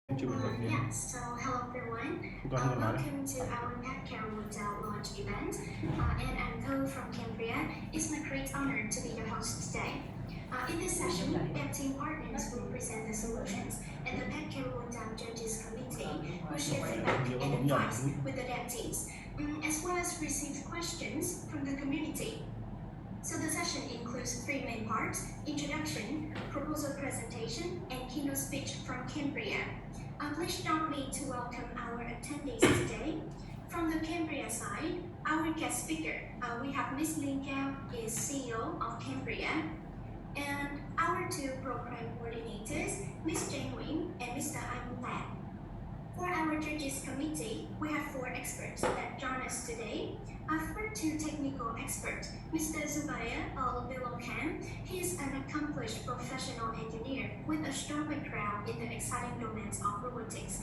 Chưa mình gọi điện. So hello everyone. Không có nói đấy. Welcome to our Pet Care Hotel launch event. And I'm Chloe from Cambria. It's my great honor to be your host today. In this session, Pet Team partners will present the solutions, and the Pet Care Hotel Judges Committee will share feedback and advice with the Pet teams, as well as receive questions from the community. So the session includes three main parts: introduction, proposal presentation, and keynote speech from Cambria. Please join me to welcome our attendees today. From the Cambria side, our guest speaker, we have Ms. Lin Gao, is CEO of Cambria, and our two program coordinators, Ms. Jane Wing and Mr. Ivan Lan. For our judges committee, we have four experts that join us today. For two technical experts, Mr. Zubaya Al-Bilokhan, he is an accomplished professional engineer with a strong background in the exciting domains of robotics,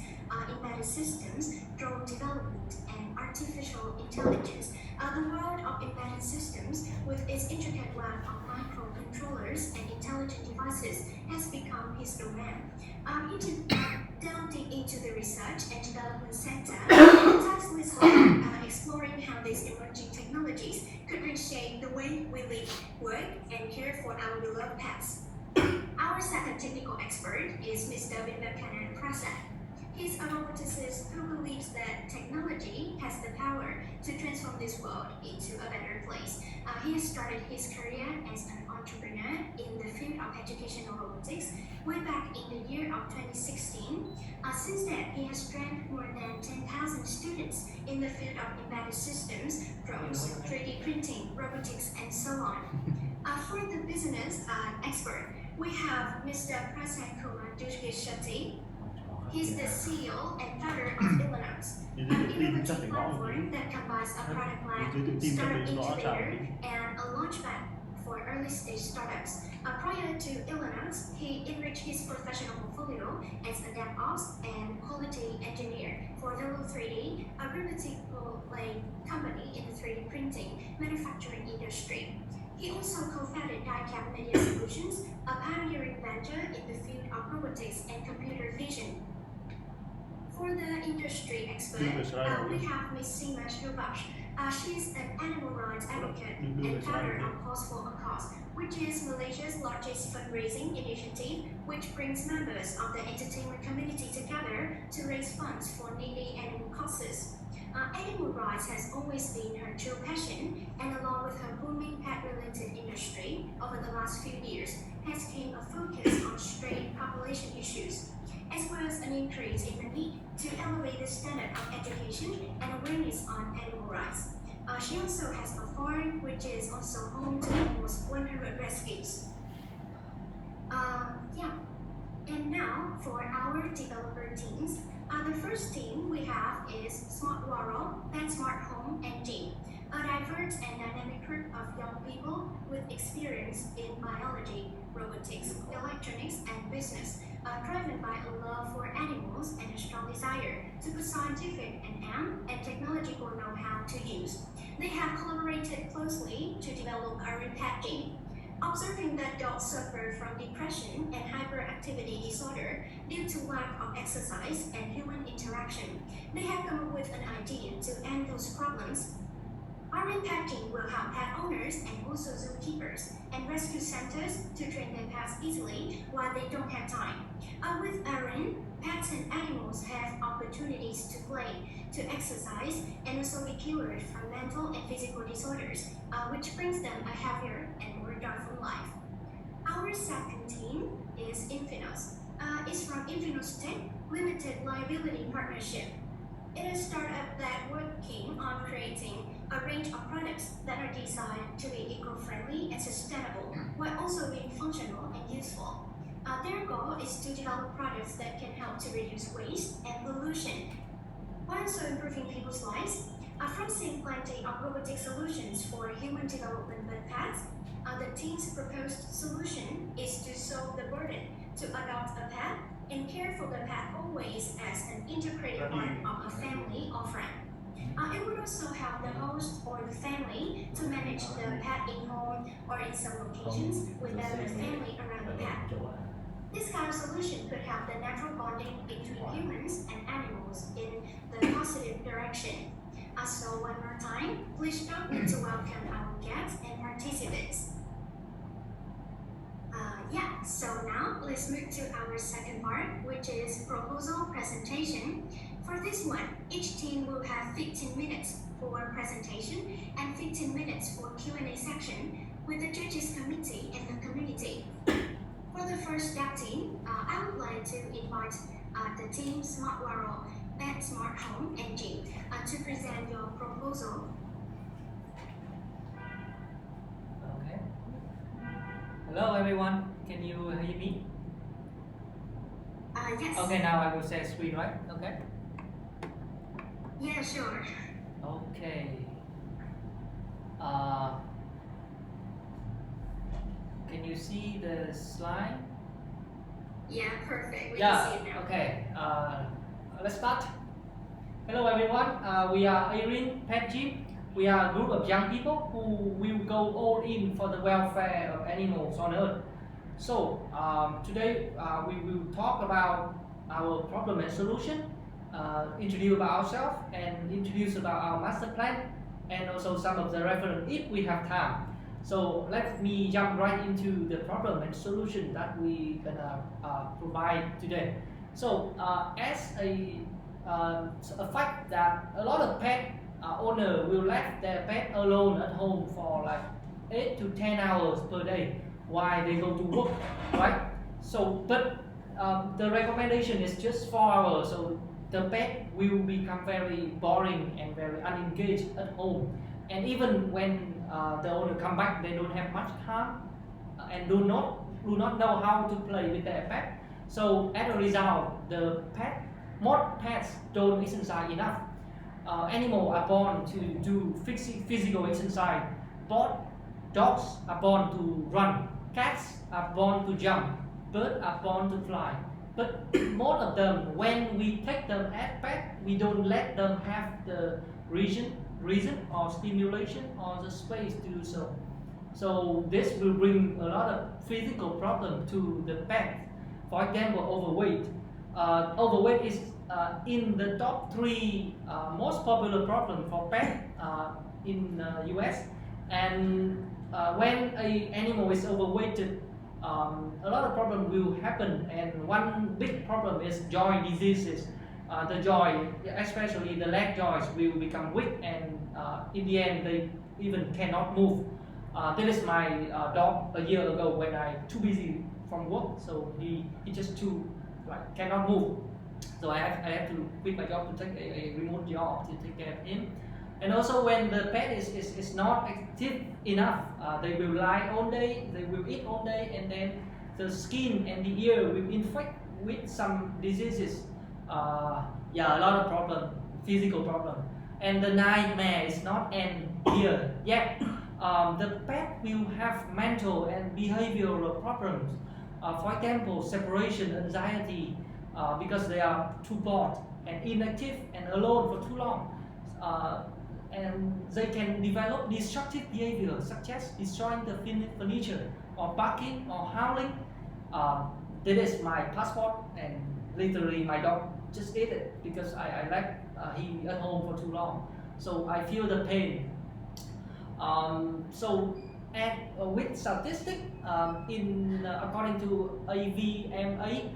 embedded systems, drone development, and artificial intelligence. The world of embedded systems, with its intricate web of microcontrollers and intelligent devices, has become his domain. He delved into the research and development sector, tirelessly exploring how these emerging technologies could reshape the way we live, work, and care for our beloved pets. Our second technical expert is Mr. Vivekanand Prasad. He's a roboticist who believes that technology has the power to transform this world into a better place. He has started his career as an entrepreneur in the field of educational robotics way back in the year of 2016. Since then, he has trained more than 10,000 students in the field of embedded systems, drones, 3D printing, robotics, and so on. For the business expert, we have Mr. Prasad Kumar Dujgeshetty. He's the CEO and founder of Illinox, an innovative platform that combines a product lab, startup incubator, and a launchpad for early-stage startups. Prior to Illinox, he enriched his professional portfolio as a DevOps and quality engineer for Velo 3D, a reputable company in the 3D printing manufacturing industry. He also co-founded DieCap Media Solutions, a pioneering venture in the field of robotics and computer vision. For the industry expert, we have Ms. Seema Shubash. She is an animal rights advocate and founder of Cause for a Cause, which is Malaysia's largest fundraising initiative, which brings members of the entertainment community together to raise funds for needy animal causes. Animal rights has always been her true passion, and along with her booming pet-related industry over the last few years, has become a focus on stray population issues, as well as an increase in the need to elevate the standard of education and awareness on animal rights. She also has a farm, which is also home to almost 100 rescues. And now for our developer teams. The first team we have is Smart World, Pet Smart Home, and Gene, a diverse and dynamic group of young people with experience in biology, robotics, electronics, and business, driven by a love for animals and a strong desire to put scientific and technological know-how to use. They have collaborated closely to develop our pet Gene. Observing that dogs suffer from depression and hyperactivity disorder due to lack of exercise and human interaction, they have come up with an idea to end those problems. Our packing will help pet owners and also zookeepers and rescue centers to train their pets easily while they don't have time. With Aaron, pets and animals have opportunities to play, to exercise, and also be cured from mental and physical disorders, which brings them a happier and more joyful life. Our second team is Infinos. It's from Infinos Tech Limited Liability Partnership. It is a startup that working on creating a range of products that are designed to be eco-friendly and sustainable, while also being functional and useful. Their goal is to develop products that can help to reduce waste and pollution, while also improving people's lives. From seeing plenty of robotic solutions for human development with pets, the team's proposed solution is to solve the burden to adopt a pet and care for the pet always as an integrated part of a family or friend. It would also help the host or the family to manage the pet in home or in some locations without the family around the pet. This kind of solution could help the natural bonding between humans and animals in the positive direction. So one more time, please join me to welcome our guests and participants. Yeah, so now let's move to our second part, which is proposal presentation. For this one, each team will have 15 minutes for presentation and 15 minutes for Q&A section with the judges committee and the community. For the first step team, I would like to invite the team Smart World, Pet Smart Home, and Gym to present your proposal. Okay. Hello everyone, can you hear me? Yes. Okay, now I will share screen, right? Okay. Yeah, sure. Okay. Can you see the slide? Yeah, perfect. We can Yeah. see it now. Okay. Let's start. Hello everyone. We are Erin Pet Gym. We are a group of young people who will go all in for the welfare of animals on Earth. So today we will talk about our problem and solution, introduce about ourselves, and introduce about our master plan, and also some of the reference if we have time. So let me jump right into the problem and solution that we gonna provide today. So as a fact that a lot of pet owner will let their pet alone at home for like 8 to 10 hours per day while they go to work, right? So, but the recommendation is just 4 hours, so the pet will become very boring and very unengaged at home. And even when the owner come back, they don't have much time and do not know how to play with their pet. So as a result, most pets don't exercise enough. Animals are born to do physical exercise. Both dogs are born to run. Cats are born to jump. Birds are born to fly. But most of them, when we take them as pets, we don't let them have the reason or stimulation or the space to do so. So this will bring a lot of physical problem to the pet. For example, overweight. Overweight is in the top 3 most popular problem for pets in US. And when an animal is overweighted, a lot of problem will happen. And one big problem is joint diseases. The joint, especially the leg joints, will become weak, and in the end they even cannot move. This is my dog a year ago when I too busy from work, so he just too cannot move. So I have to quit my job to take a remote job to take care of him. And also when the pet is not active enough, they will lie all day, they will eat all day, and then the skin and the ear will infect with some diseases. Yeah, a lot of problem, physical problem. And the nightmare is not end here yet. The pet will have mental and behavioral problems. For example, separation anxiety, because they are too bored and inactive and alone for too long. And they can develop destructive behavior such as destroying the furniture or barking or howling. That is my passport, and literally my dog just ate it because I left him at home for too long. So I feel the pain. With statistic, according to AVMA,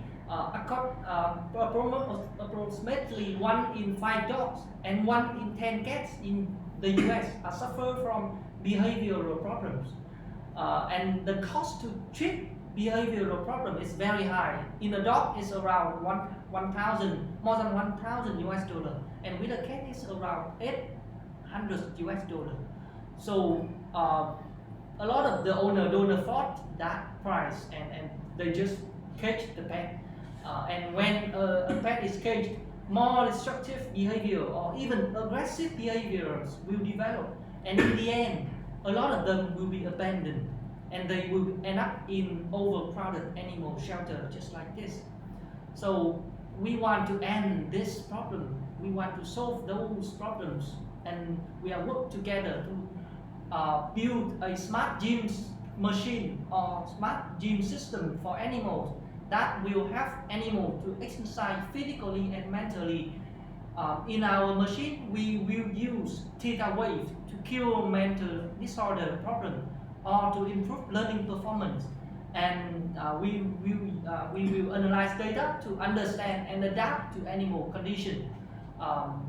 approximately 1 in 5 dogs and 1 in 10 cats in the US suffer from behavioral problems. And the cost to treat behavioral problem is very high. In a dog is around more than 1,000 US dollar, and with a cat is around 800 US dollar. So a lot of the owner don't afford that price, and they just cage the pet. And when a pet is caged, more destructive behavior or even aggressive behaviors will develop, and in the end, a lot of them will be abandoned, and they will end up in overcrowded animal shelter just like this. So we want to end this problem. We want to solve those problems, and we are work together to build a smart gym machine or smart gym system for animals that will help animal to exercise physically and mentally. In our machine, we will use theta wave to cure mental disorder problem or to improve learning performance. And we will analyze data to understand and adapt to animal condition. Um,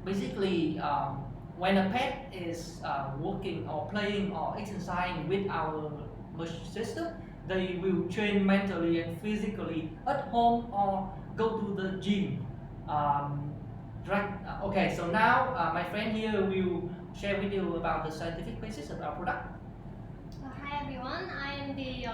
Basically, when a pet is working or playing or exercising with our system, they will train mentally and physically at home or go to the gym. Right. Okay, so now my friend here will share with you about the scientific basis of our product. Hi everyone, I am the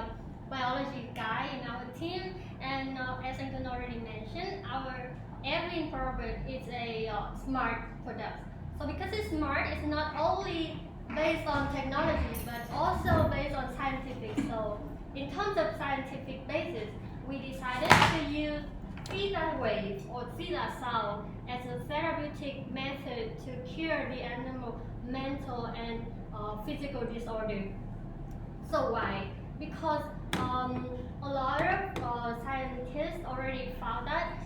biology guy in our team, and as Anton already mentioned, our Everin robot is a smart product. So because it's smart, it's not only based on technology but also based on scientific. So in terms of scientific basis, we decided to use theta wave or theta sound as a therapeutic method to cure the animal mental and physical disorder. So why? Because a lot of scientists already found that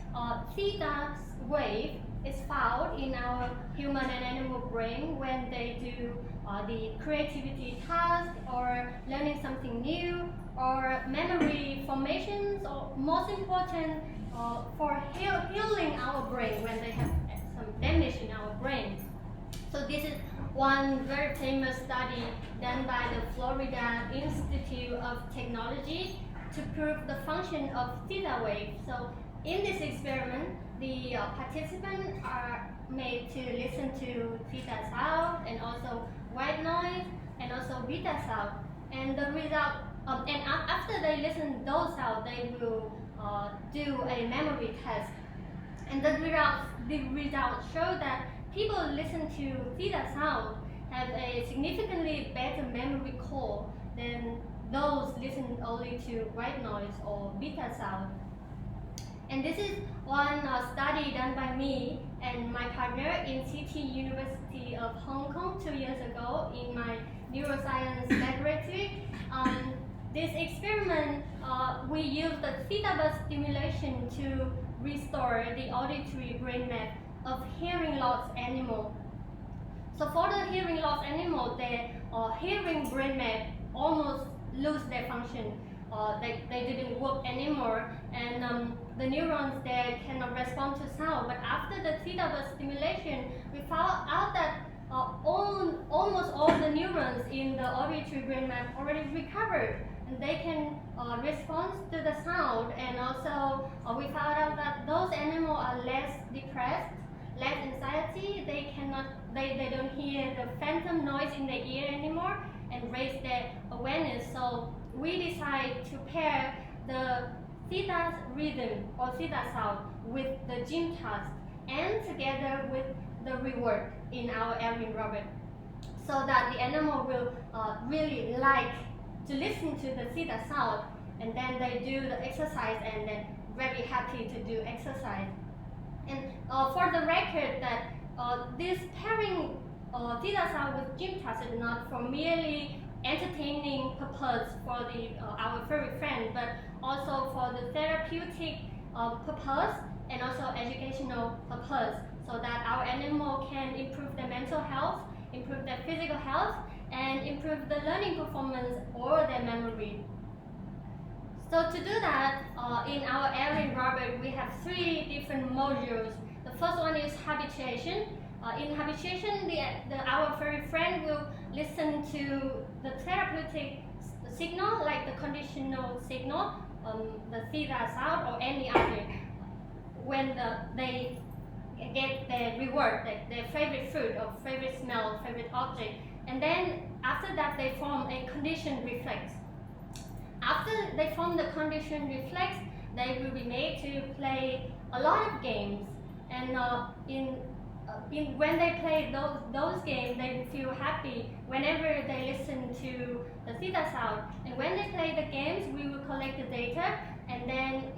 theta wave is found in our human and animal brain when they do the creativity task or learning something new or memory formations, or most important for healing our brain when they have some damage in our brain. So this is one very famous study done by the Florida Institute of Technology to prove the function of theta wave. So in this experiment, the participants are made to listen to theta sound and also white noise and also beta sound. And the result, and after they listen those sounds, they will do a memory test. And the results show that people listen to theta sound have a significantly better memory core than those listen only to white noise or beta sound. And this is one study done by me and my partner in City University of Hong Kong 2 years ago in my neuroscience laboratory. This experiment, we used the theta bus stimulation to restore the auditory brain map of hearing loss animal. So for the hearing loss animal, their hearing brain map almost lose their function. They didn't work anymore, and the neurons there cannot respond to sound. But after the theta bus stimulation, we found out that almost all the neurons in the auditory brain map already recovered, and they can respond to the sound. And also, we found out that those animals are less depressed, less anxiety. They don't hear the phantom noise in their ear anymore, and raise their awareness. So we decided to pair the theta rhythm or theta sound with the gym task and together with the reward in our Everin robot, so that the animal will really like to listen to the theta sound, and then they do the exercise and then very happy to do exercise. And for the record that this pairing theta sound with gym task is not for merely entertaining purpose for our furry friend, but also for the therapeutic purpose and also educational purpose, so that our animal can improve their mental health, improve their physical health, and improve the learning performance or their memory. So to do that, in our Everin robot, we have 3 different modules. The first one is habituation. In habituation, our furry friend will listen to the therapeutic signal, like the conditional signal, the theta sound or any other, when they get their reward, like their favorite food or favorite smell, favorite object. And then after that, they form a conditioned reflex. After they form the conditioned reflex, they will be made to play a lot of games. And when they play those games, they will feel happy whenever they listen to the theta sound. And when they play the games, we will collect the data and then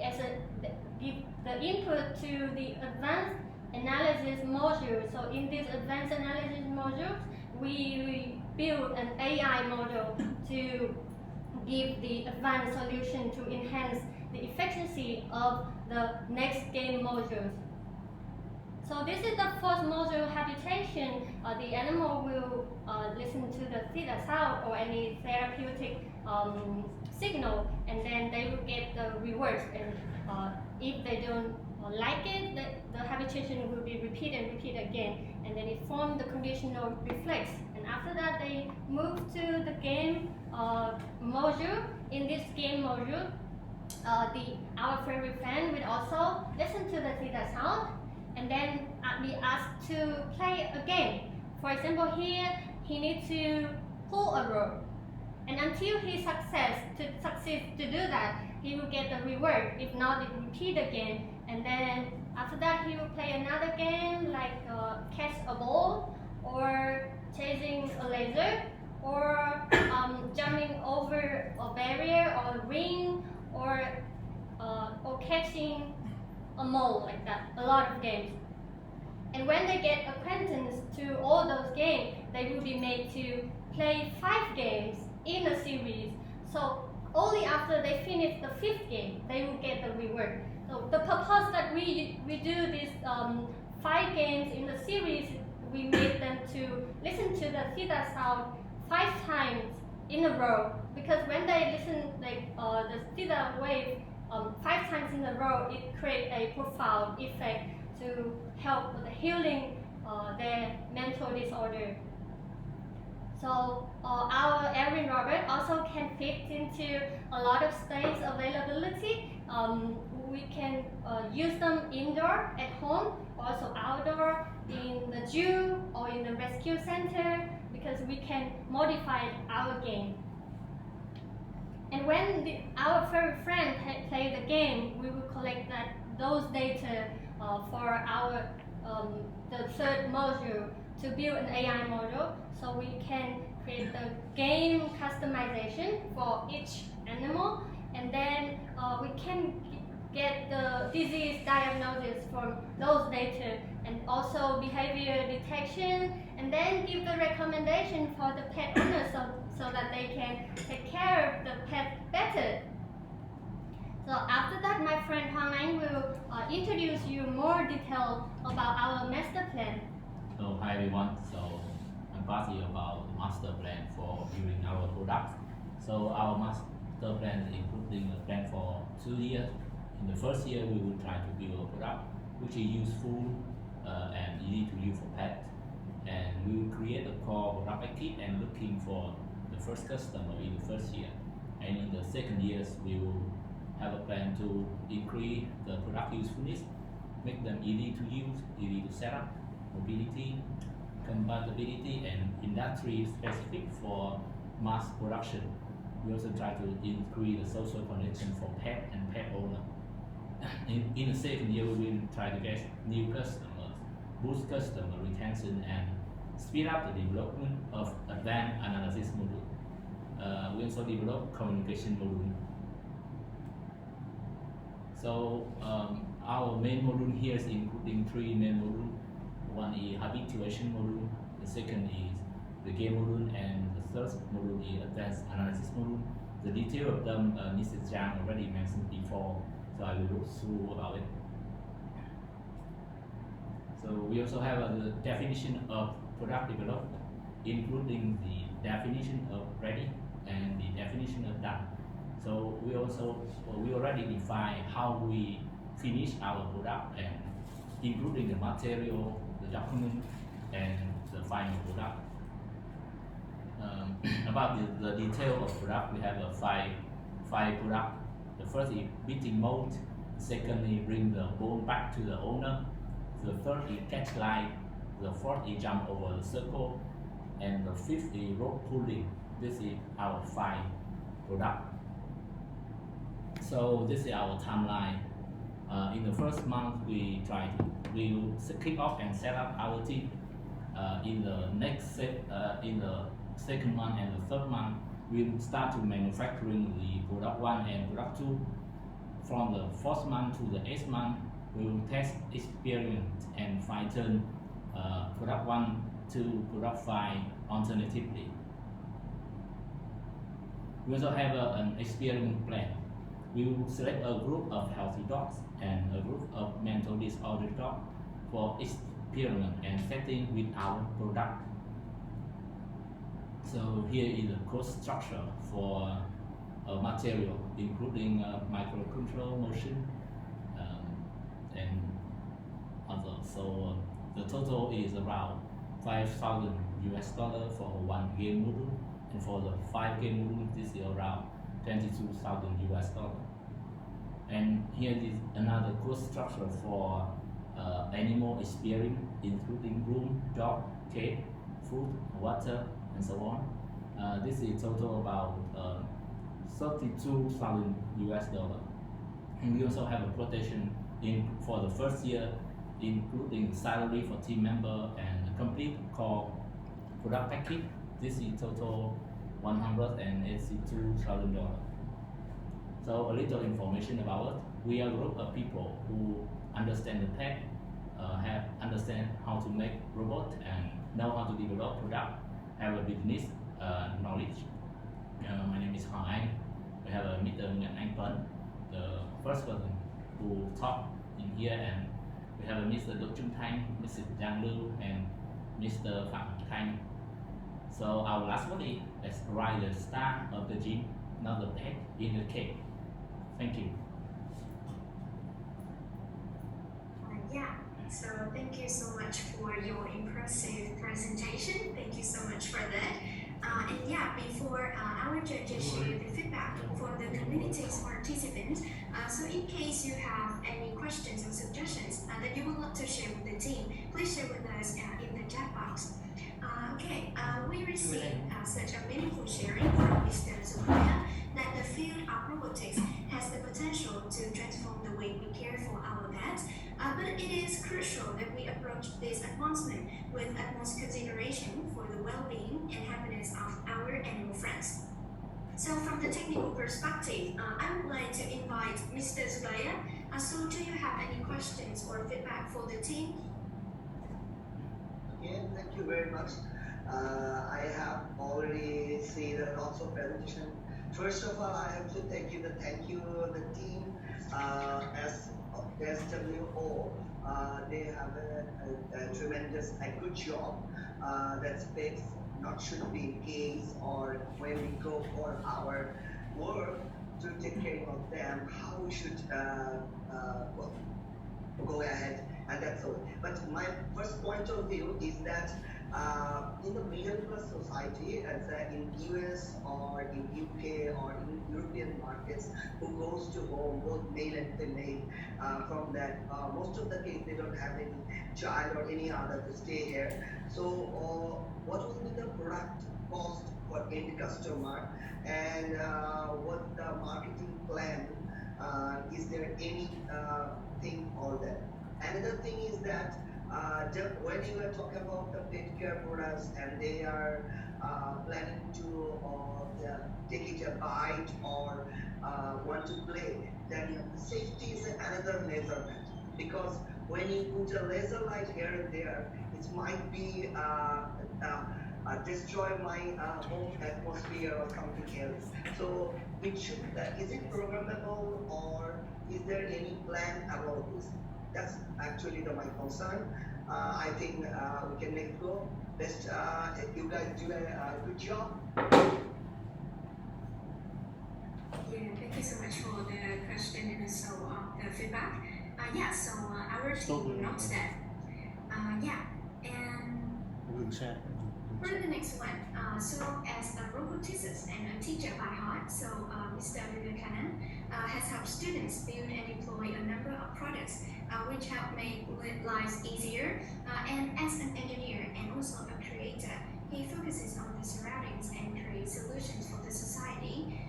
give the input to the advanced analysis module. So in this advanced analysis module, we build an AI model to give the advanced solution to enhance the efficiency of the next game modules. So this is the first module, habitation. The animal will listen to the theta sound or any therapeutic signal, and then they will get the rewards. And if they don't like it, the habitation will be repeated again, and then it forms the conditional reflex. And after that, they move to the game module. In this game module, our furry friend will also listen to the theta sound, and then be asked to play a game. For example, here he needs to pull a rope, and until he succeeds to do that, he will get the reward. If not, it will repeat again, and then after that he will play another game like catch a ball, or chasing a laser, or jumping over a barrier or a ring, or catching a mole, like that. A lot of games. And when they get acquaintance to all those games, they will be made to play 5 games in a series. So only after they finish the 5th game, they will get the reward. So the purpose that we do these 5 games in the series, we made them to listen to the theta sound 5 times in a row. Because when they listen the theta wave 5 times in a row, it creates a profound effect to help with the healing their mental disorder. So our Erin robot also can fit into a lot of space availability. We can use them indoor at home, also outdoor in the zoo or in the rescue center, because we can modify our game. And when our furry friend play the game, we will collect those data for our the 3rd module to build an AI model, so we can create the game customization for each animal, and then we can get the disease diagnosis from those data, and also behavior detection, and then give the recommendation for the pet owner so that they can take care of the pet better. So after that, my friend Hoàng Anh will introduce you more detail about our master plan. So hi everyone. So I'm talking about the master plan for building our product. So our master plan is including a plan for 2 years. In the first year, we will try to build a product which is useful and easy to use for pets. And we will create a core product kit and looking for the first customer in the first year. And in the second years, we will have a plan to increase the product usefulness, make them easy to use, easy to set up, mobility, compatibility, and industry specific for mass production. We also try to increase the social connection for pet and pet owner. In the second year, we will try to get new customers, boost customer retention, and speed up the development of advanced analysis module. We also develop communication module. So our main module here is including 3 main modules. One is habituation module, the second is the game module, and the third module is advanced analysis module. The detail of them Mrs. Zhang already mentioned before, so I will go through about it. So we also have the definition of product development, including the definition of ready and the definition of done. So we already define how we finish our product, and including the material, the document, and the final product. About the detail of product, we have a five product. The first is beating mold. The second is bring the ball back to the owner. The third is catch line. The fourth is jump over the circle, and the fifth is rope pulling. This is our 5 product. So this is our timeline. In the first month, we will kick off and set up our team. In the second month and the third month, we'll start to manufacturing the product 1 and product 2. From the 4th month to the 8th month, we will test, experiment, and fine-tune product 1 to product 5 alternatively. We also have an experiment plan. We will select a group of healthy dogs and a group of mental disordered dogs for experiment and setting with our product. So here is the cost structure for material, including microcontrol motion and others. So the total is around $5,000 for one game module, and for the 5 game module, this is around $22,000. And here is another cost structure for animal experience, including room, dog, cage, food, water, and so on. This is total about $32,000. And we also have a protection for the first year, including salary for team member and a complete core product package. This is total $182,000. So a little information about it. We are a group of people who understand the tech, understand how to make robot and know how to develop product, have a business knowledge. My name is Hoàng Anh. We have Mr. Nguyễn Anh Tuấn, the first person who talked in here, and we have Mr. Đỗ Trung Thanh, Mrs. Giang Lưu, and Mr. Phạm Thanh. So our last body is right the start of the gym, not the pet in the cake. Thank you. Yeah, so thank you so much for your impressive presentation. Thank you so much for that. And yeah, before our judges share the feedback for the community's participants, so in case you have any questions or suggestions that you would like to share with the team, please share with us in the chat box. We received such a meaningful sharing from Mr. Zubaya that the field of robotics has the potential to transform the way we care for our pets, but it is crucial that we approach this advancement with utmost consideration for the well-being and happiness of our animal friends. So from the technical perspective, I would like to invite Mr. Zubaya. So do you have any questions or feedback for the team? Again, thank you very much. I have already seen lots of presentation. First of all, I have to thank you the team as SWO. They have a tremendous, good job. That speaks not should be case or when we go for our work to take care of them, how we should go ahead, and that's all. But my first point of view is that in the middle class society, as in US or in UK or in European markets, who goes to home, both male and female, from that, most of the case they don't have any child or any other to stay here. So what will be the product cost for end customer, and what the marketing plan, is there any thing all that? Another thing is that when you are talking about the pet care products and they are planning to take it a bite or want to play, then safety is another measurement, because when you put a laser light here and there, it might be destroy my home atmosphere or something else. So it should, is it programmable, or is there any plan about this? That's actually my concern. I think we can make it go. Best, you guys do a good job. Yeah, thank you so much for the question and also the feedback. So our team notes that. And for the next one, so as a roboticist and a teacher by heart, so Mr. Vivekanand has helped students build and deploy a number of products which help make lives easier. And as an engineer and also a creator, he focuses on the surroundings and creates solutions for the society.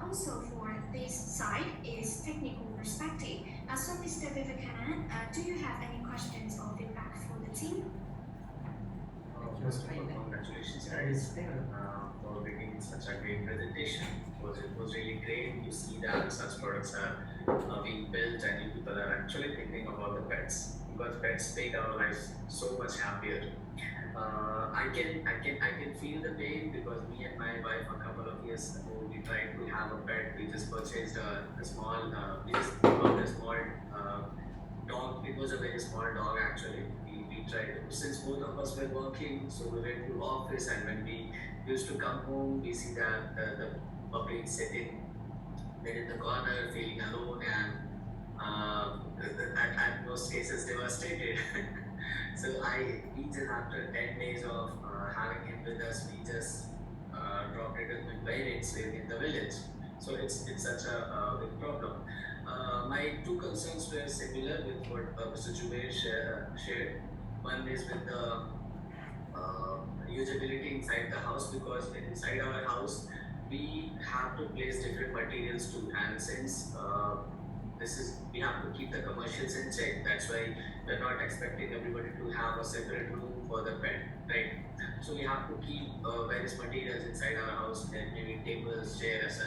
Also for this side is technical perspective. So Mr. Vivekanand, do you have any questions or feedback for the team? First of all, congratulations guys for bringing such a great presentation. It was really great to see that such products are being built and you people are actually thinking about the pets, because pets make our lives so much happier. I can feel the pain because me and my wife a couple of years ago we tried to have a pet. We just purchased a small we just bought a small dog. It was a very small dog actually. We tried to, since both of us were working, so we went to office, and when we used to come home, we see that the puppy is sitting there in the corner, feeling alone, and at most cases devastated. So we just after 10 days of having him with us, we just dropped it with my parents living in the village. So it's such a big problem. My two concerns were similar with what Mr. Jubair shared. One is with the usability inside the house, because inside our house we have to place different materials too, and since we have to keep the commercials in check. That's why we're not expecting everybody to have a separate room for the pet, right? So we have to keep various materials inside our house, and maybe tables, chairs,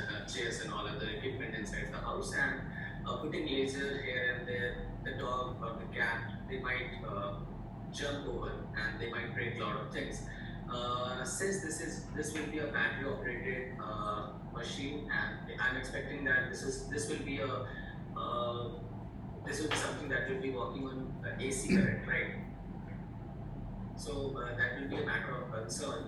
and all other equipment inside the house, and putting laser here and there. The dog or the cat, they might jump over and they might break a lot of things. Since this will be a battery operated machine, and I'm expecting that this will be something that will be working on AC current, right? So that will be a matter of concern.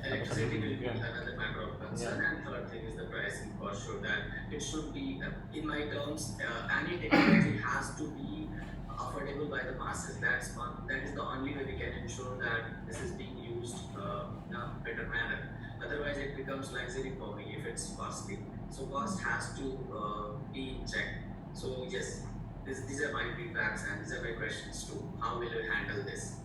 Electricity will be another matter of concern, and third thing is the pricing cost. So that it should be, in my terms, any technology has to be affordable by the masses. That is the only way we can ensure that this is being used in a better manner. Otherwise, it becomes luxury for me if it's costly. So cost has to be in check. So yes, these are my feedbacks and these are my questions too. How will you handle this?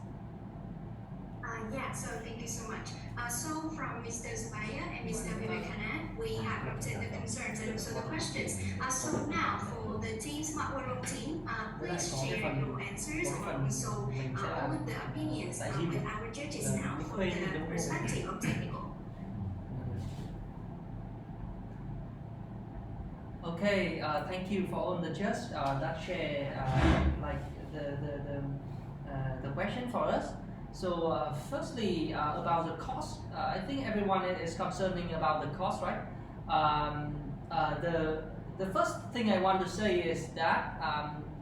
Yeah, so thank you so much. So from Mr. Zubaya and Mr. Vivekanand, we have noted the concerns and also the questions. So now for the team Smart World team, please share your answers and also all the opinions with our judges now for the perspective of technical. Okay, thank you for all the judges that share like the question for us. So firstly, about the cost, I think everyone is concerning about the cost, right? The first thing I want to say is that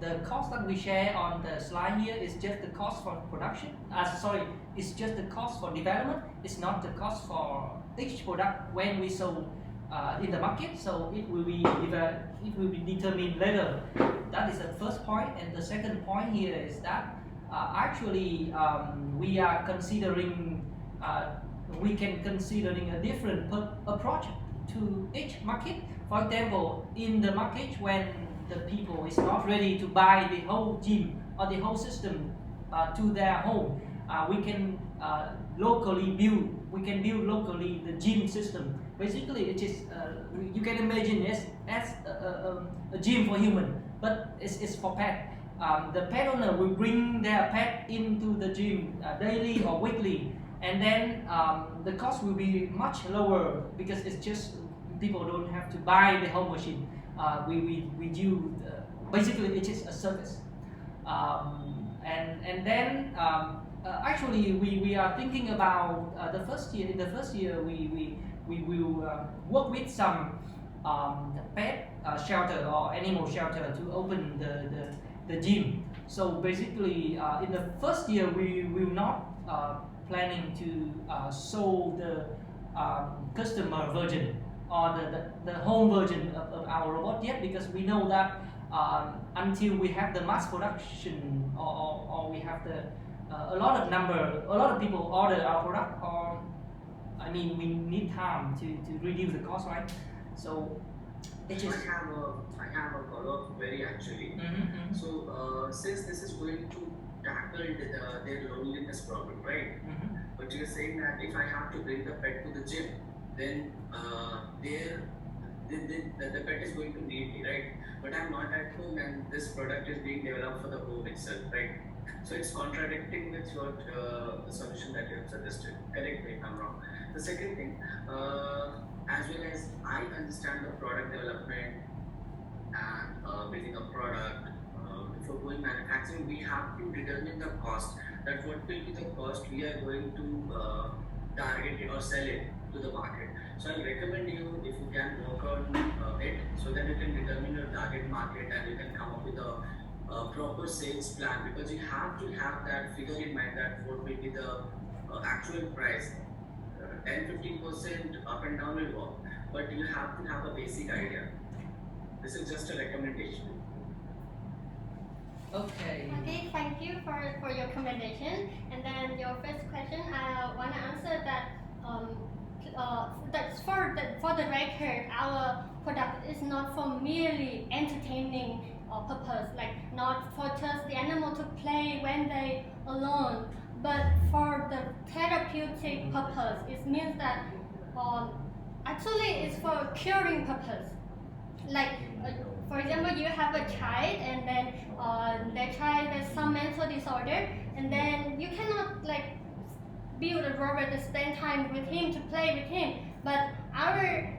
the cost that we share on the slide here is just the cost for production. It's just the cost for development. It's not the cost for each product when we sold in the market. So it will be determined later. That is the first point. And the second point here is that actually we are considering a different approach to each market. For example, in the market when the people is not ready to buy the whole gym or the whole system to their home, we can build locally the gym system. Basically, it is you can imagine as a gym for human, but it's for pet. The pet owner will bring their pet into the gym daily or weekly, and then the cost will be much lower because it's just people don't have to buy the whole machine. We do basically it is a service, and then actually we are thinking about the first year. In the first year, we will work with some pet shelter or animal shelter to open the gym. So basically, in the first year, we will not planning to show the customer version or the home version of our robot yet, because we know that until we have the mass production or we have a lot of people order our product, or I mean we need time to reduce the cost, right? So I have a follow-up query actually. Mm-hmm. So since this is going to tackle their loneliness problem, right? Mm-hmm. But you're saying that if I have to bring the pet to the gym, then the pet is going to need me, right? But I'm not at home and this product is being developed for the home itself, right? So it's contradicting with what the solution that you have suggested. Correct me if I'm wrong. The second thing, as well as I understand the product development and building a product before going manufacturing, we have to determine the cost. That what will be the cost we are going to target it or sell it to the market. So I'll recommend you if you can work on it so that you can determine your target market and you can come up with a proper sales plan, because you have to have that figure in mind that what will be the actual price. 10-15% up and down will work, but you have to have a basic idea. This is just a recommendation. Okay. Okay, thank you for your commendation. And then your first question, I want to answer that. That's for the record, our product is not for merely entertaining purpose, like not for just the animal to play when they alone, but for the therapeutic purpose. It means that actually it's for curing purpose. Like for example, you have a child and then that child has some mental disorder, and then you cannot like build a robot to spend time with him, to play with him. But our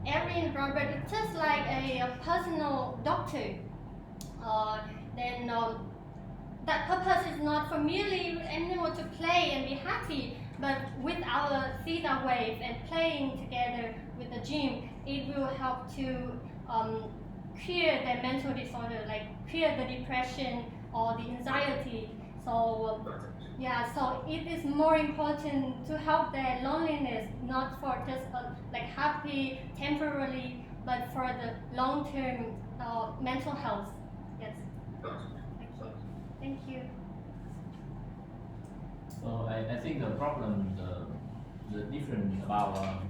every robot is just like a personal doctor. Then that purpose is not for merely animal to play and be happy, but with our theta wave and playing together with the gym, it will help to cure the mental disorder, like cure the depression or the anxiety. So yeah, so it is more important to help their loneliness, not for just like happy temporarily, but for the long-term mental health. Yes. Thank you. So I think the problem, the difference about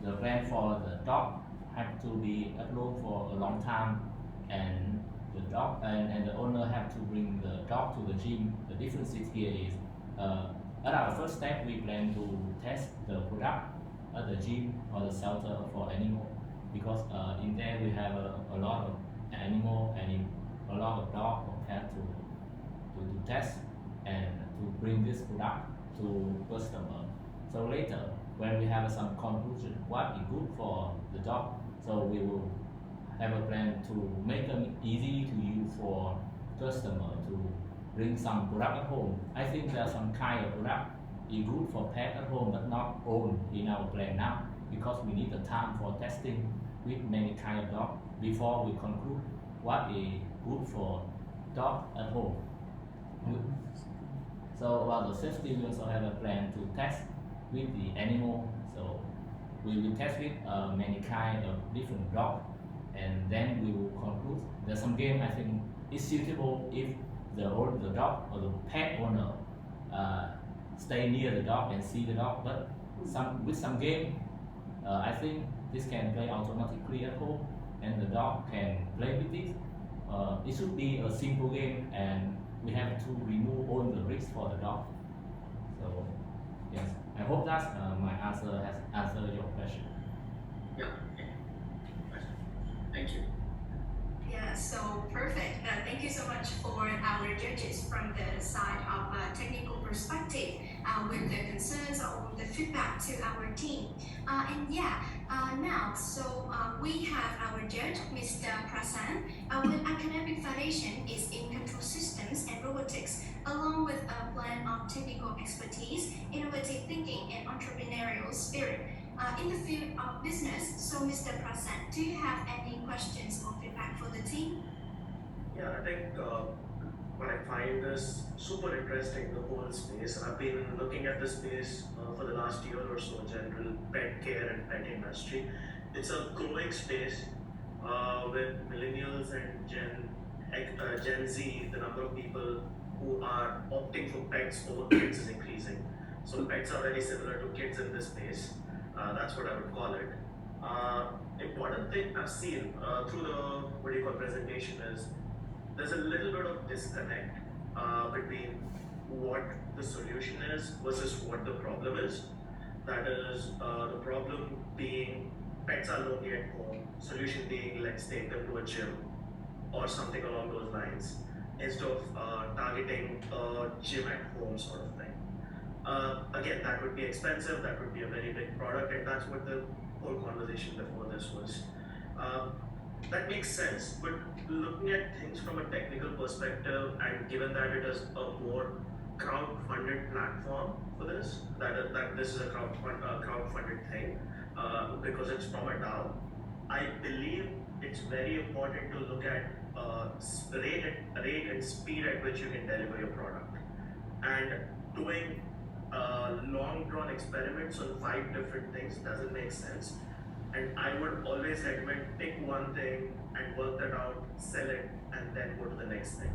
the plan for the dog have to be alone for a long time, and the dog and the owner have to bring the dog to the gym. The difference here is at our first step we plan to test the product at the gym or the shelter for animal, because in there we have a lot of animal and a lot of dog or cat to test and to bring this product to customer. So later, when we have some conclusion what is good for the dog, so we will have a plan to make them easy to use for customer to bring some product at home. I think there are some kind of product is good for pet at home but not own in our plan now, because we need the time for testing with many kind of dog before we conclude what is good for dog at home. So about the safety, we also have a plan to test with the animal. So we will test with many kind of different dog, and then we will conclude. There's some game I think is suitable if the dog or the pet owner stay near the dog and see the dog. But with some game, I think this can play automatically at home, and the dog can play with it. It should be a simple game, and we have to remove all the risks for the dog. So yes, I hope that my answer has answered your question. Yeah. Thank you. Yeah, so perfect. Thank you so much for our judges from the side of a technical perspective with the concerns or the feedback to our team. Now, we have our judge, Mr. Prasan, with Academic Foundation is in control systems and robotics, along with a blend of technical expertise, innovative thinking, and entrepreneurial spirit. In the field of business, so Mr. Prasan, do you have any questions or feedback for the team? Yeah, I think what I find is super interesting, the whole space. I've been looking at this space for the last year or so, general pet care and pet industry. It's a growing space with millennials and Gen Z, the number of people who are opting for pets over kids is increasing. So pets are very similar to kids in this space. That's what I would call it. Important thing I've seen through the presentation is there's a little bit of disconnect between what the solution is versus what the problem is. That is, the problem being pets are lonely at home, solution being let's take them to a gym or something along those lines, instead of targeting a gym at home sort of thing. Again, that would be expensive, that would be a very big product, and that's what the whole conversation before this was. that makes sense. But looking at things from a technical perspective, and given that it is a more crowd-funded platform for this, that this is a crowd-funded thing, because it's from a DAO, I believe it's very important to look at rate and speed at which you can deliver your product. And doing long drawn experiments on 5 different things doesn't make sense. And I would always recommend pick one thing and work that out, sell it, and then go to the next thing.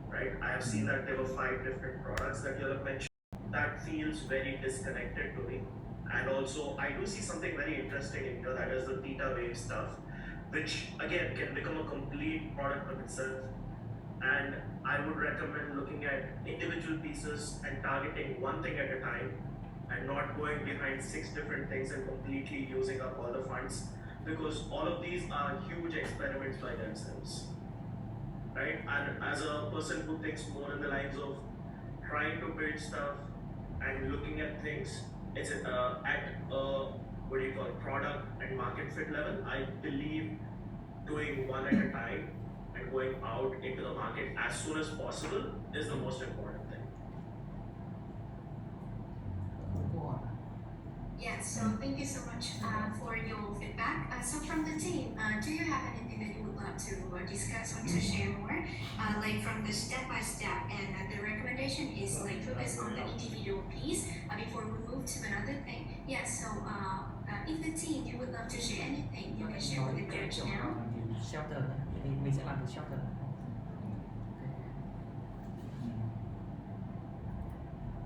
Right? I have seen that there were 5 different products that you have mentioned. That feels very disconnected to me. And also, I do see something very interesting in here, that is the theta wave stuff, which again can become a complete product of itself. And I would recommend looking at individual pieces and targeting one thing at a time, and not going behind 6 different things and completely using up all the funds, because all of these are huge experiments by themselves, right? And as a person who thinks more in the lines of trying to build stuff and looking at things, it's at product and market fit level. I believe doing one at a time and going out into the market as soon as possible is the most important thing. Yeah, so thank you so much for your feedback. So from the team, do you have anything that you would love to discuss or to share more? Like from the step by step, and the recommendation is like focus on the individual piece before we move to another thing. Yeah, so if the team you would love to share anything, you can share with the judge now. Shelter, thì mình sẽ làm từ shelter.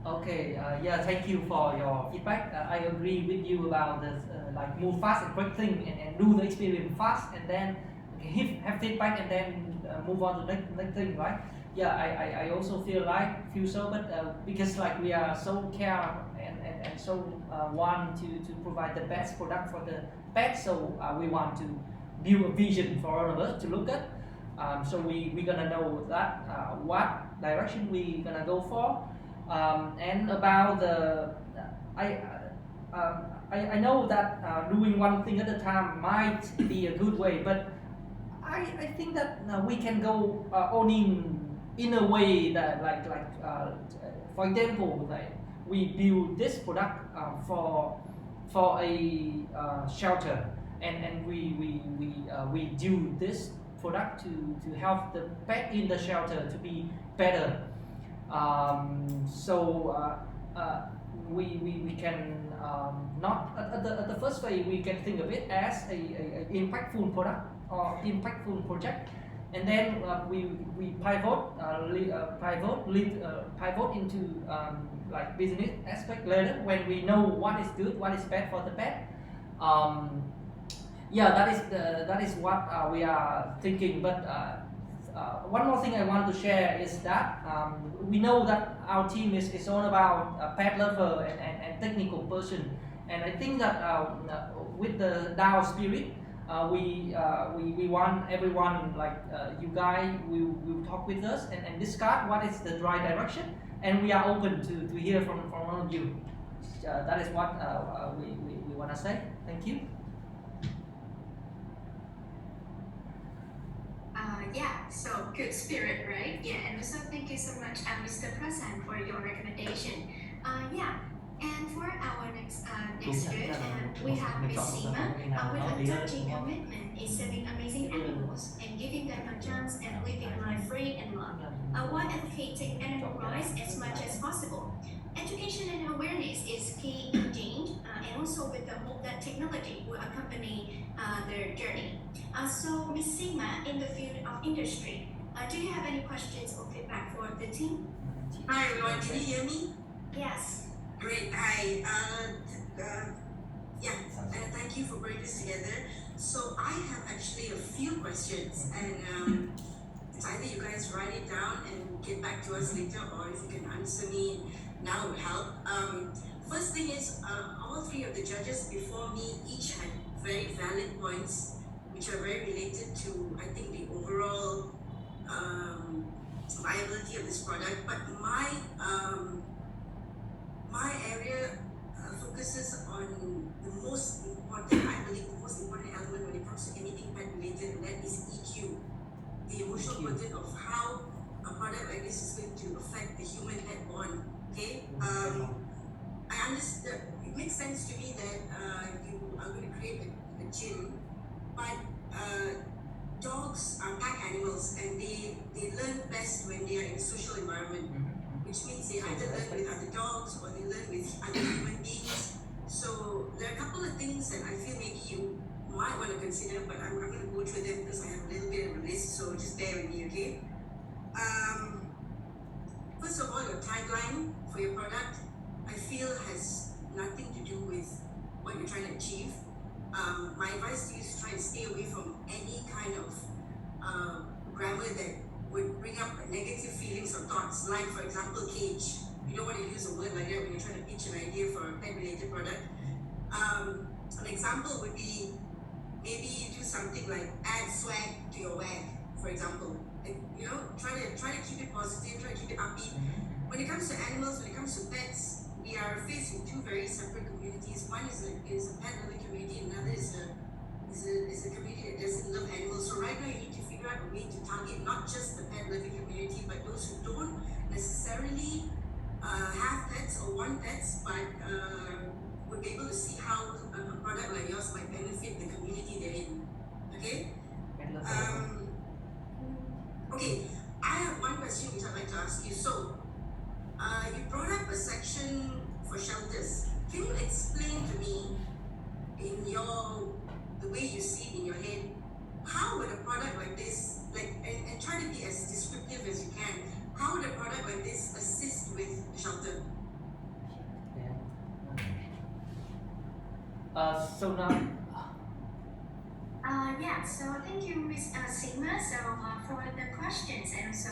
Okay, yeah, thank you for your feedback. I agree with you about the like move fast and break thing and do the experiment fast and then have feedback and then move on to the next thing, right? Yeah, I also feel so, but because like we are so care and so want to provide the best product for the pet, so we want to build a vision for all of us to look at. So we're gonna know that what direction we gonna go for. And about the, I know that doing one thing at a time might be a good way, but I think that we can go all in a way that like for example, like we build this product for a shelter, and we do this product to help the pet in the shelter to be better. We can not at the first phase we can think of it as a impactful product or impactful project, and then we pivot into like business aspect later when we know what is good, what is bad for the pet. Yeah, that is what we are thinking. But one more thing I want to share is that we know that our team is all about a pet lover and technical person, and I think that with the DAO spirit, we want everyone like you guys will talk with us and discuss what is the right direction, and we are open to hear from all of you. That is what we want to say. Thank you. Yeah, so good spirit, right? Yeah, and also thank you so much, Mr. Prasan, for your recommendation. Yeah, and for our next judge, we have Miss Seema, with a touching commitment in saving amazing animals and giving them a chance at living life free and love, while advocating animal rights as much as possible. Education and awareness is key indeed, and also with the hope that technology will accompany their journey. So, Ms. Seema, in the field of industry, do you have any questions or feedback for the team? Hi everyone, can you hear me? Yes. Great, hi. Thank you for bringing this together. So I have actually a few questions, and it's either you guys write it down and get back to us later, or if you can answer me now would help. First thing is, all 3 of the judges before me each had very valid points which are very related to, I think, the overall viability of this product. But my area focuses on the most important, I believe, the most important element when it comes to anything pet related, and that is EQ, the emotional EQ. content of how a product like this is going to affect the human-pet bond. Okay, I understand. It makes sense to me that you are going to create a gym, but dogs are pack animals and they learn best when they are in a social environment, which means they either learn with other dogs or they learn with other human beings. So there are a couple of things that I feel maybe you might want to consider, but I'm going to go through them because I have a little bit of a list, so just bear with me, okay? First of all, your tagline for your product, I feel has nothing to do with what you're trying to achieve. My advice to you is to try and stay away from any kind of grammar that would bring up negative feelings or thoughts, like for example, cage. You don't want to use a word like that when you're trying to pitch an idea for a pet-related product. An example would be maybe you do something like add swag to your wag, for example. Like, you know, try to keep it positive, try to keep it upbeat. When it comes to animals, when it comes to pets, we are faced with two very separate communities. One is a pet-loving community, and another is a community that doesn't love animals. So right now you need to figure out a way to target not just the pet-loving community, but those who don't necessarily have pets or want pets, but would be able to see how a product like yours might benefit the community they're in. Okay? Okay, I have one question which I'd like to ask you. So, you brought up a section for shelters. Can you explain to me, the way you see it in your head, how would a product like this, and try to be as descriptive as you can, how would a product like this assist with the shelter? So now, so thank you, Ms. Sigma. So for the questions, and so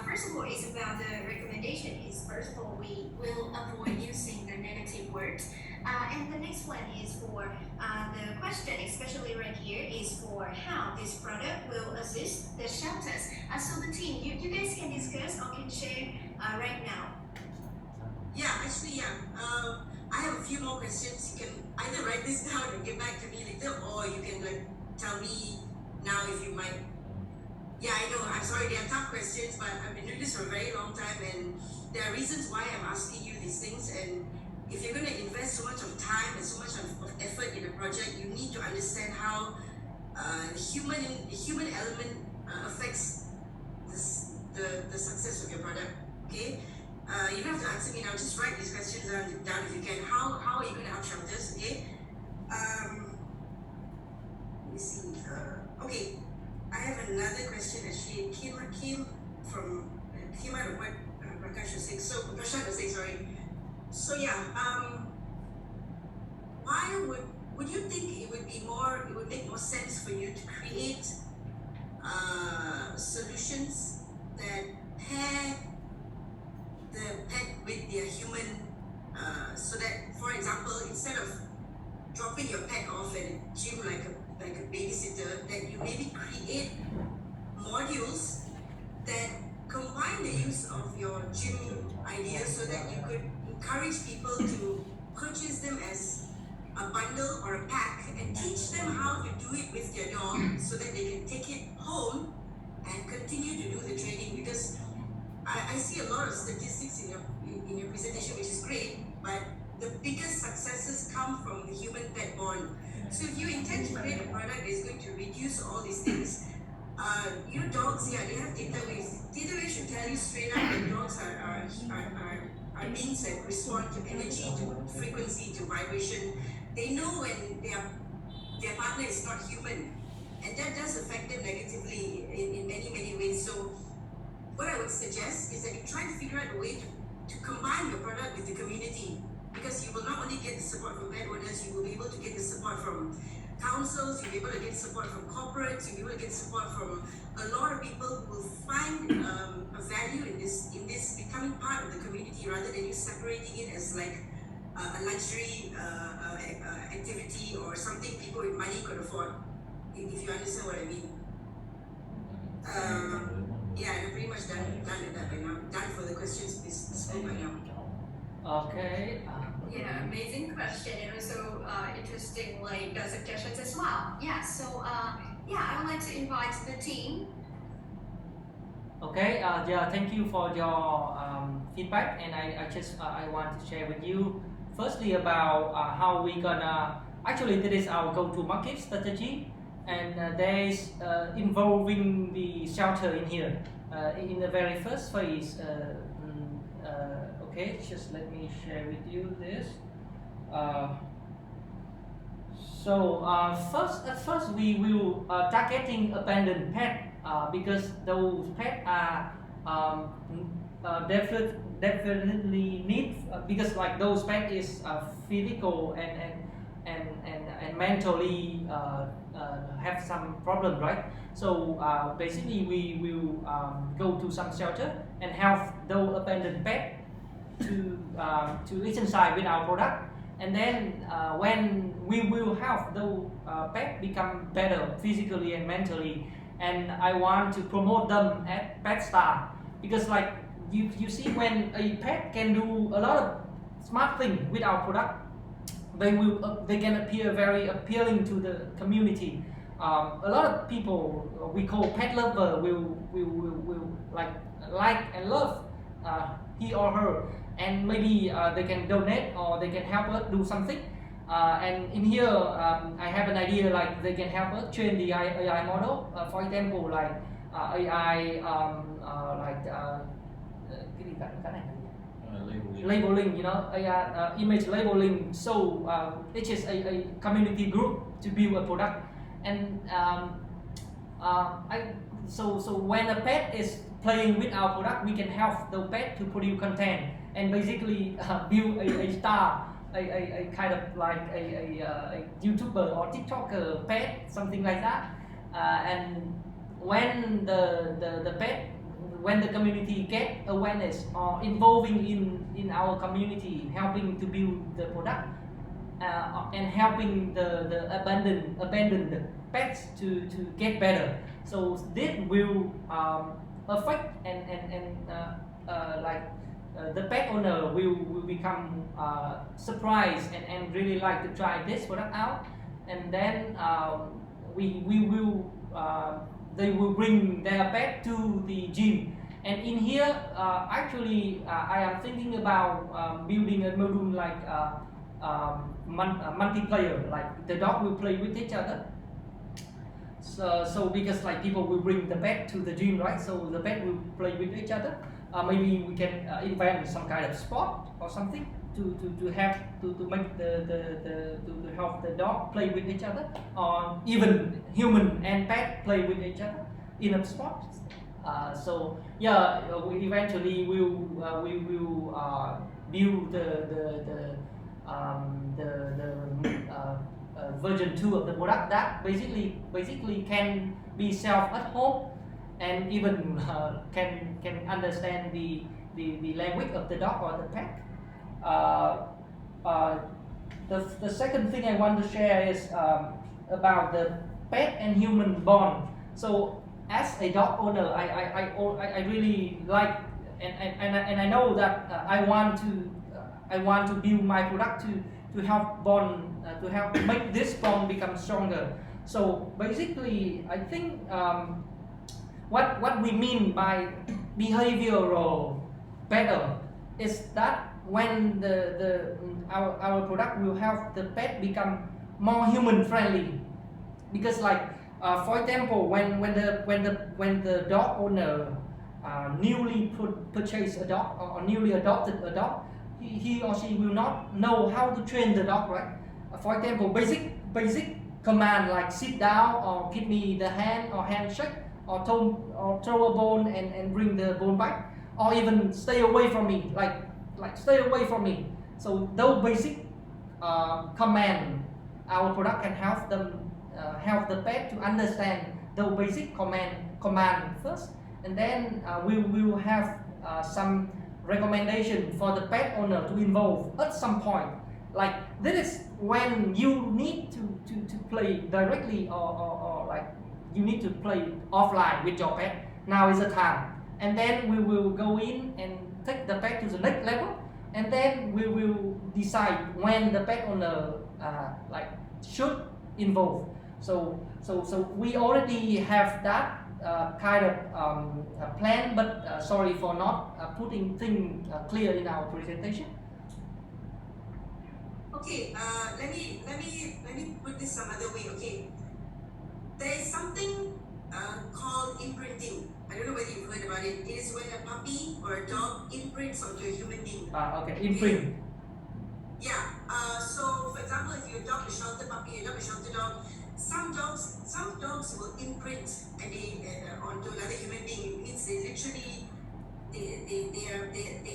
first of all, it's about the recommendation. Is first of all, we will avoid using the negative words. And the next one is for the question, especially right here, is for how this product will assist the shelters. So the team, you guys can discuss or can share right now. Yeah, actually, I have a few more questions. You can either write this down and get back to me later, or you can tell me now if you might. Yeah, I know. I'm sorry, they are tough questions, but I've been doing this for a very long time, and there are reasons why I'm asking you these things. And if you're going to invest so much of time and so much of effort in a project, you need to understand how the human element affects the success of your product. Okay. You don't have to answer me now. Just write these questions down if you can. How are you going to help shelters? Okay. Let me see. Okay. I have another question. Actually, it came out of what Prakash was saying. So Prashant was saying, sorry. So yeah. Why would you think it would make more sense for you to create solutions that pair the pet with their human, so that, for example, instead of dropping your pet off at a gym like a babysitter, that you maybe create modules that combine the use of your gym ideas so that you could encourage people to purchase them as a bundle or a pack and teach them how to do it with their dog so that they can take it home and continue to do the training. Because I see a lot of statistics in your presentation, which is great, but the biggest successes come from the human-pet bond. So if you intend to create a product that is going to reduce all these things, dogs, they have data waves. Data waves should tell you straight up that dogs are beings that respond to energy, to frequency, to vibration. They know when their partner is not human, and that does affect them negatively in many, many ways. So what I would suggest is that you try to figure out a way to combine your product with the community, because you will not only get the support from pet owners, you will be able to get the support from councils, you'll be able to get support from corporates, you'll be able to get support from a lot of people who will find a value in this becoming part of the community, rather than you separating it as like a luxury activity or something people with money could afford, if you understand what I mean. Yeah, I'm pretty much done with that by now. Done for the questions spoke by now. Okay. Yeah, amazing question and also interesting suggestions as well. Yeah, so I would like to invite the team. Okay, yeah, thank you for your feedback, and I just I want to share with you firstly about how we gonna actually this is our go-to-market strategy, and there is involving the shelter in here in the very first phase. Okay, just let me share with you this. At first we will targeting abandoned pet because those pets are definitely need because like those pets is physical and mentally have some problem, right? So basically we will go to some shelter and help those abandoned pet to eat inside with our product, and then when we will help the pet become better physically and mentally, and I want to promote them at PetStar because like you see when a pet can do a lot of smart things with our product, they can appear very appealing to the community. A lot of people we call pet lover will like and love he or her, and maybe they can donate or they can help us do something. And in here, I have an idea like they can help us train the AI model. For example, like AI labeling, you know, AI image labeling. So it is a community group to build a product, and so when a pet is playing with our product, we can help the pet to produce content and basically build a star, a kind of like a YouTuber or TikToker pet, something like that. And when the pet, when the community get awareness or involving in our community, helping to build the product and helping the abandoned pets to get better. So this will affect and the pet owner will become surprised and really like to try this product out, and then we will they will bring their pet to the gym. And in here actually I am thinking about building a module like multiplayer, like the dog will play with each other. So because like people will bring the pet to the gym, right? So the pet will play with each other. Maybe we can invent some kind of sport or something to have to make to help the dog play with each other, or even human and pet play with each other in a sport. So yeah, we eventually will build the version 2 of the product that basically can be self at home and even can understand the language of the dog or the pet. The second thing I want to share is about the pet and human bond. So as a dog owner, I really like and I know that I want to build my product to help bond to help make this bond become stronger. So basically, I think what we mean by behavioral better is that when our product will help the pet become more human friendly, because like for example, when the dog owner newly purchased a dog or newly adopted a dog, he or she will not know how to train the dog, right? For example, basic command like sit down or give me the hand or handshake or throw a bone and bring the bone back, or even stay away from me, like stay away from me. So those basic command, our product can help them help the pet to understand the basic command first, and then we will have some recommendation for the pet owner to involve at some point. Like this is when you need to play directly or like you need to play offline with your pet. Now is the time, and then we will go in and take the pet to the next level and then we will decide when the pet owner like should involve. So we already have that kind of plan, but sorry for not putting things clear in our presentation. Okay, let me put this some other way. Okay, there is something called imprinting. I don't know whether you've heard about it. It is when a puppy or a dog imprints onto a human being. Okay, imprint. Yeah. So, for example, if you adopt a shelter puppy, adopt a shelter dog, some dogs will imprint onto another human being. It means they literally, the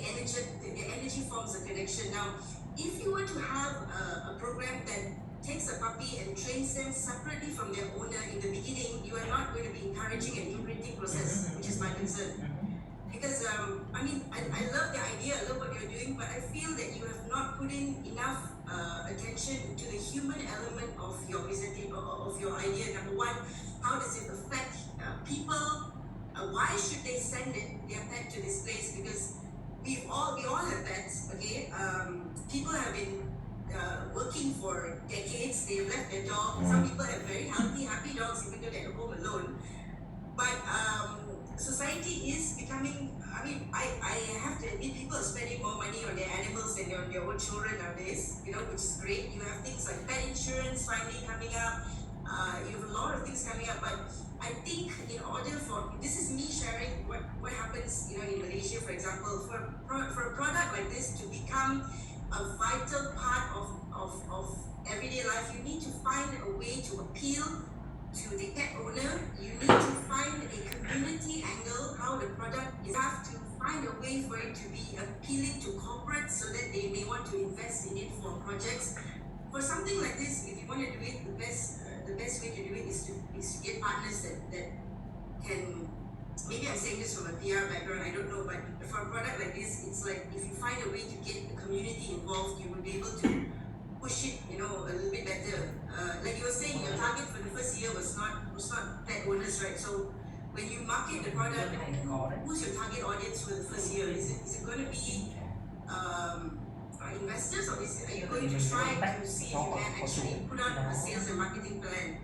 energy forms a connection. Now, if you were to have a program that takes a puppy and trains them separately from their owner in the beginning, you are not going to be encouraging an imprinting process, which is my concern. Because I mean, I love the idea, I love what you're doing, but I feel that you have not put in enough attention to the human element of your presentation, of your idea. Number one, how does it affect people? Why should they send their pet to this place? Because we all have pets, okay? People have been working for decades. They've left their dog. Some people have very healthy, happy dogs, even though they're home alone. But society is becoming, I mean, I have to admit, people are spending more money on their animals than on their own children nowadays, you know, which is great. You have things like pet insurance finally coming up. You have a lot of things coming up, but I think in order for, this is me sharing what happens, you know, in Malaysia, for example, for a product like this to become a vital part of everyday life, you need to find a way to appeal to the pet owner. You need to find a community angle, how the product is. You have to find a way for it to be appealing to corporates so that they may want to invest in it for projects. For something like this, if you want to do it, the best way to do it is to get partners that can, maybe I'm saying this from a PR background, I don't know, but for a product like this, it's like if you find a way to get the community involved, you will be able to push it, you know, a little bit better. Like you were saying, your target for the first year was not pet owners, right? So when you market the product, who's your target audience for the first year? Is it going to be investors, or are you going to try to see if you can actually put out a sales and marketing plan?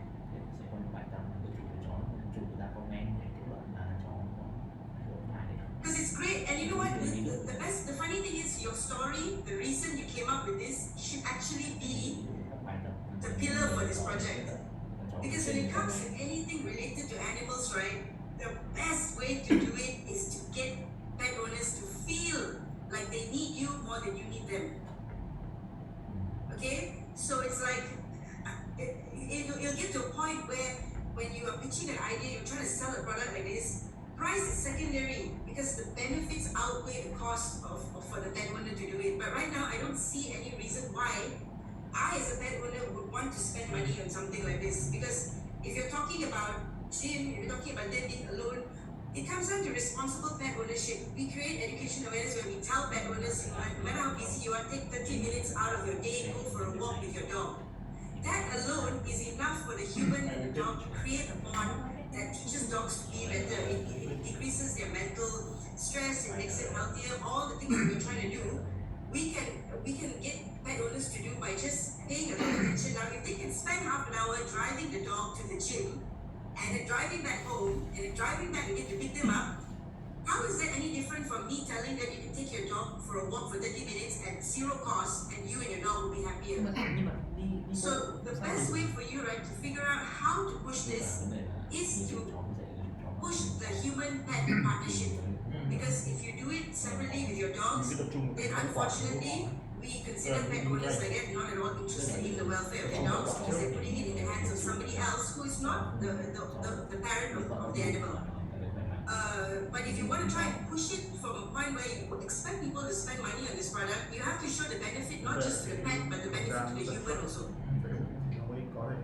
Because it's great, and you know what? The funny thing is, your story, the reason you came up with this, should actually be the pillar for this project. Because when it comes to anything related to animals, right, the best way to do it is to get pet owners to feel like they need you more than you need them. Okay? So it's like, you'll get to a point where when you are pitching an idea, you're trying to sell a product like this, price is secondary because the benefits outweigh the cost for the pet owner to do it. But right now, I don't see any reason why I, as a pet owner, would want to spend money on something like this. Because if you're talking about Jim, if you're talking about them being alone, it comes down to responsible pet ownership. We create education awareness where we tell pet owners, no matter how busy you are, take 30 minutes out of your day, go for a walk with your dog. That alone is enough for the human and the dog to create a bond that teaches dogs to be better. It decreases their mental stress, it makes them healthier. All the things that we're trying to do, we can get pet owners to do by just paying a little attention. Now, if they can spend half an hour driving the dog to the gym, and then driving back home, and then driving back again to pick them up, how is that any different from me telling them you can take your dog for a walk for 30 minutes at zero cost, and you and your dog will be happier? So the best way for you, right, to figure out how to push this is to push the human-pet partnership. Because if you do it separately with your dogs, then unfortunately, we consider pet owners like that not at all interested in the welfare of their dogs because they're putting it in the hands of somebody else who is not the parent of the animal. But if you want to try and push it from a point where you expect people to spend money on this product, you have to show the benefit not just to the pet, but the benefit to the human also.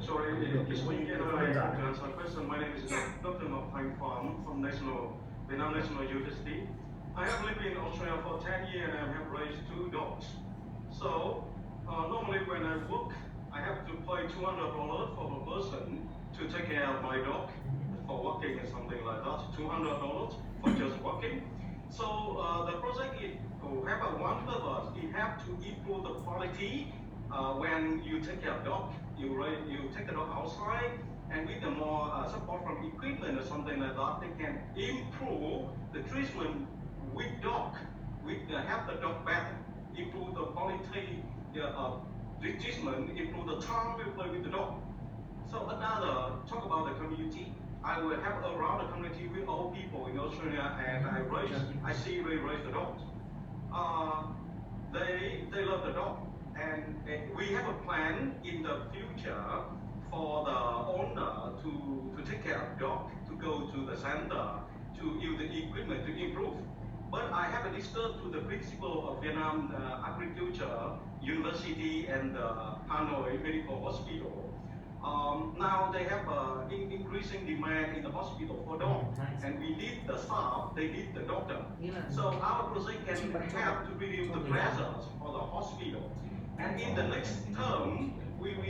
Sorry, just when you get to answer a question, my name is Dr. Mapang Pham from Vietnam National University. I have lived in Australia for 10 years and I have raised 2 dogs. So, normally when I work, I have to pay $200 for a person to take care of my dog for walking or something like that. $200 for just walking. So the project is to have one purpose. It have to improve the quality when you take care of dog. You take the dog outside, and with the more support from equipment or something like that, they can improve the treatment with dog, help the dog better, improve the quality of the treatment, improve the time we play with the dog. So another talk about the community. I will have around the community with all people in Australia, and I see they raise the dogs. They love the dog, and we have a plan in the future for the owner to take care of dog, to go to the center, to use the equipment to improve. But I have discussed to the principal of Vietnam Agriculture University and Hanoi Medical Hospital. Now they have increasing demand in the hospital for dogs, and we need the staff, they need the doctor. So our project can help to reduce the pressures for the hospital. And in the next term, we will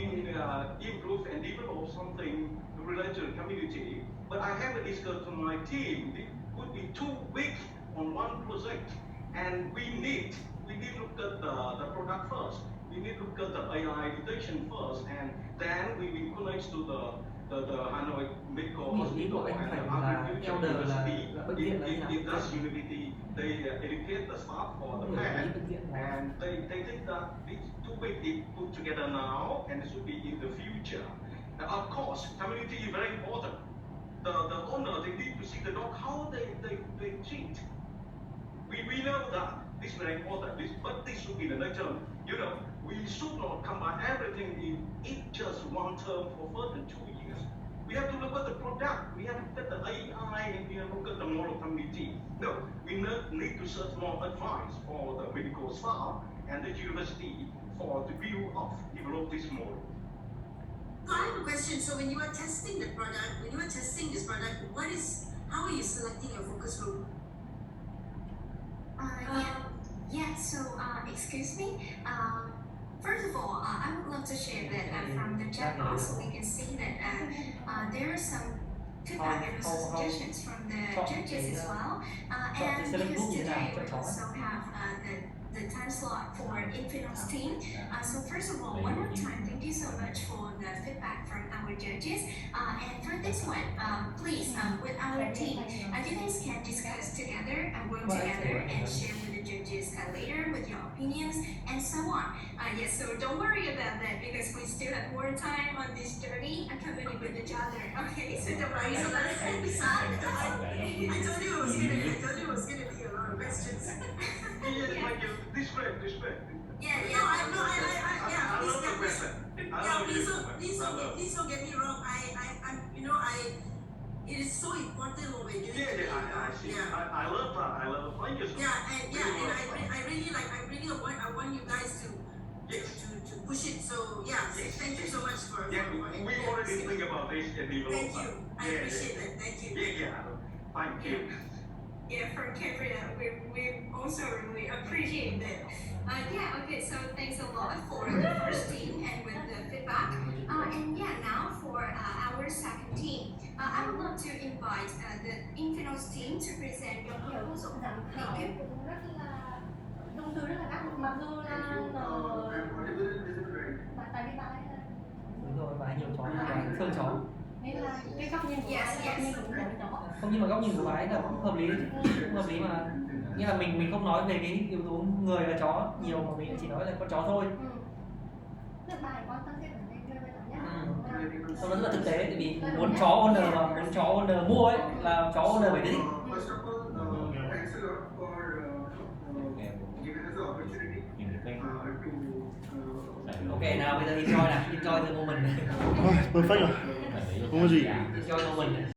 improve and develop something related to the community. But I have discussed to my team, it would be too big on one project, and we need to look at the product first. We need to look at the AI detection first, and then we will connect to the Hanoi Medical Hospital and the Agriculture University. In that university, they educate the staff for the pet, and they think that it's too big to put together now, and it should be in the future. And of course, community is very important. The owner, they need to see the dog, how they treat. We know that this is very important, but this should be the next term. We should not combine everything in just one term for further 2 years. We have to look at the product, we have to look at the AI, and we have to look at the model community. No, we need to search more advice for the medical staff and the university to develop this model. So I have a question. So when you are testing this product, how are you selecting your focus group? Excuse me. First of all, I would love to share that from the chat box, we can see that there are some feedback and suggestions from the judges as well. And because today we also have the time slot for Infinos team. So first of all, one more time, thank you so much for the feedback from our judges. And for this one, please, with our team, you guys can discuss together and work together and share with the judges later with your opinions and so on. Yes, so don't worry about that because we still have more time on this journey accompanied with each other. Okay, so don't worry about that. I told you it was gonna be a lot of questions. Respect. I love the question. Please don't get me wrong. It is so important when we're doing it. I see. I love that. I love it. Thank you so much. I want you guys to push it. So thank you so much for. We already think about this and develop. Thank you. I appreciate that. Thank you. Thank you. From Cambria, we also really appreciate that. So thanks a lot for the first team and with the feedback. Now for our second team, I would love to invite the Infinos team to present your proposal. Thank you. Thông tư rất là đắt, mặc dù là tại vì bạn đúng rồi, bà nhiều chó nhưng mà thương chó nên là cái góc nhìn của bạn nên cũng giống chó. Không, nhưng mà góc nhìn của bà ấy là cũng hợp lý mà, nghĩa là mình không nói về cái yếu tố người và chó nhiều mà mình chỉ nói là con chó thôi. Tức bà ấy quan tâm cái vấn đề người với chó nhất. Nó rất là thực tế, tại vì muốn chó owner mua ấy là chó owner phải thích. Ok, nào bây giờ enjoy the moment. Perfect rồi. Không có gì. Enjoy the moment.